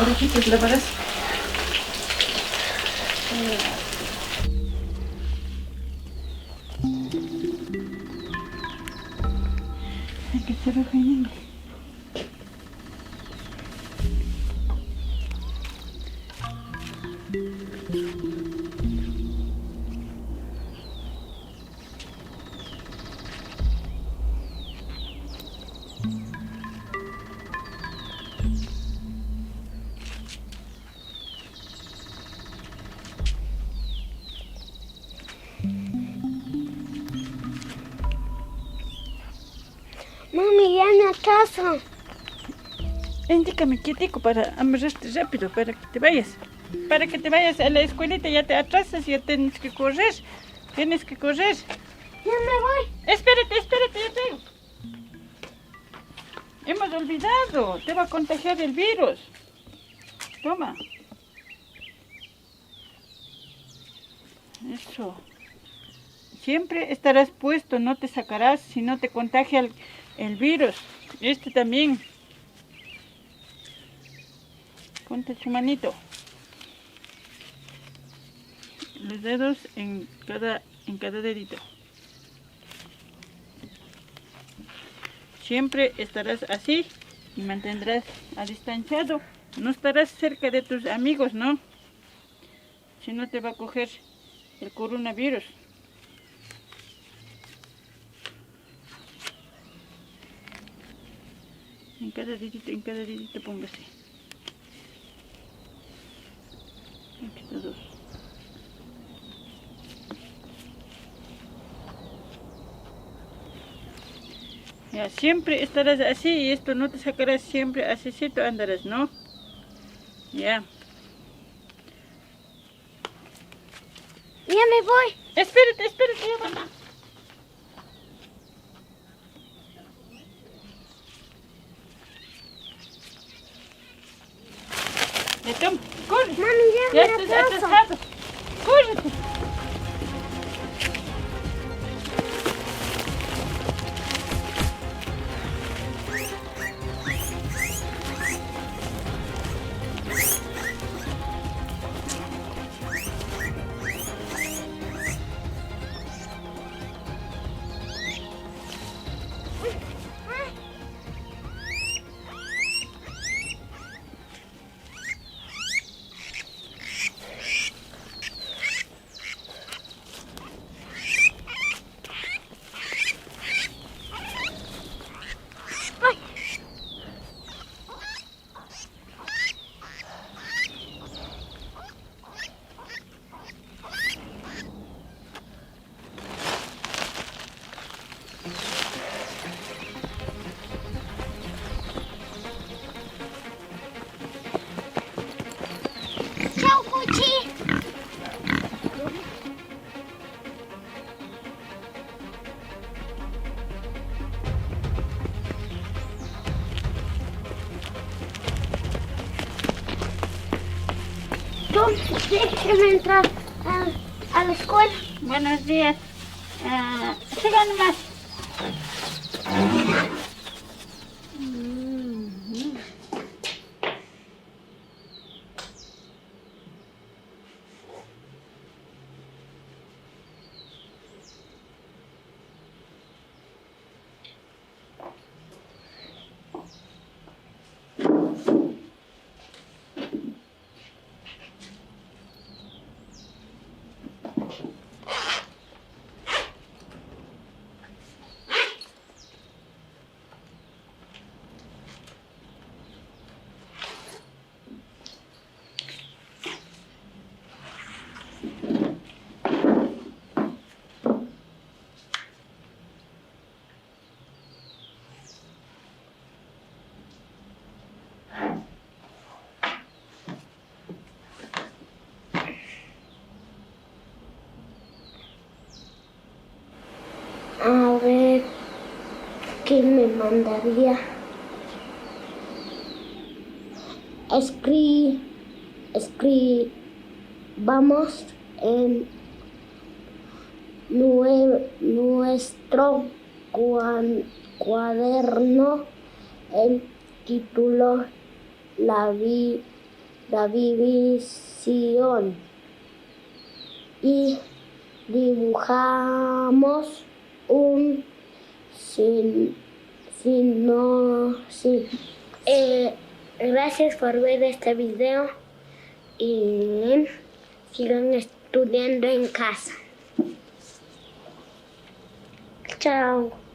orejitas lavadas. Hay que estar regañando. Mami, ya me atraso. Indícame quietico para amarrarte rápido, para que te vayas. Para que te vayas a la escuelita, ya te atrasas, ya tienes que correr. Tienes que correr. Ya me voy. Espérate, espérate, ya tengo. Hemos olvidado, te va a contagiar el virus. Toma. Eso. Siempre estarás puesto, no te sacarás si no te contagia el virus. Este también. Ponte su manito. Los dedos en cada dedito. Siempre estarás así y mantendrás a distanciado. No estarás cerca de tus amigos, ¿no? Si no te va a coger el coronavirus. En cada dedito póngase. Aquí está dos. Ya, siempre estarás así y esto no te sacarás siempre asícito andarás, ¿no? Ya. Ya me voy. Espérate, espérate, ya mamá. Ya toma, corre. Mami, ya Ya me estás atraso. atrasado. Córrete. Chao, Cuchi. Don, déjeme entrar a la escuela. Buenos días. Sigan más. A ver, ¿qué me mandaría? Escribamos en nuestro cuaderno el título, la la división y dibujamos un gracias por ver este video y sigan estudiando en casa. Chao.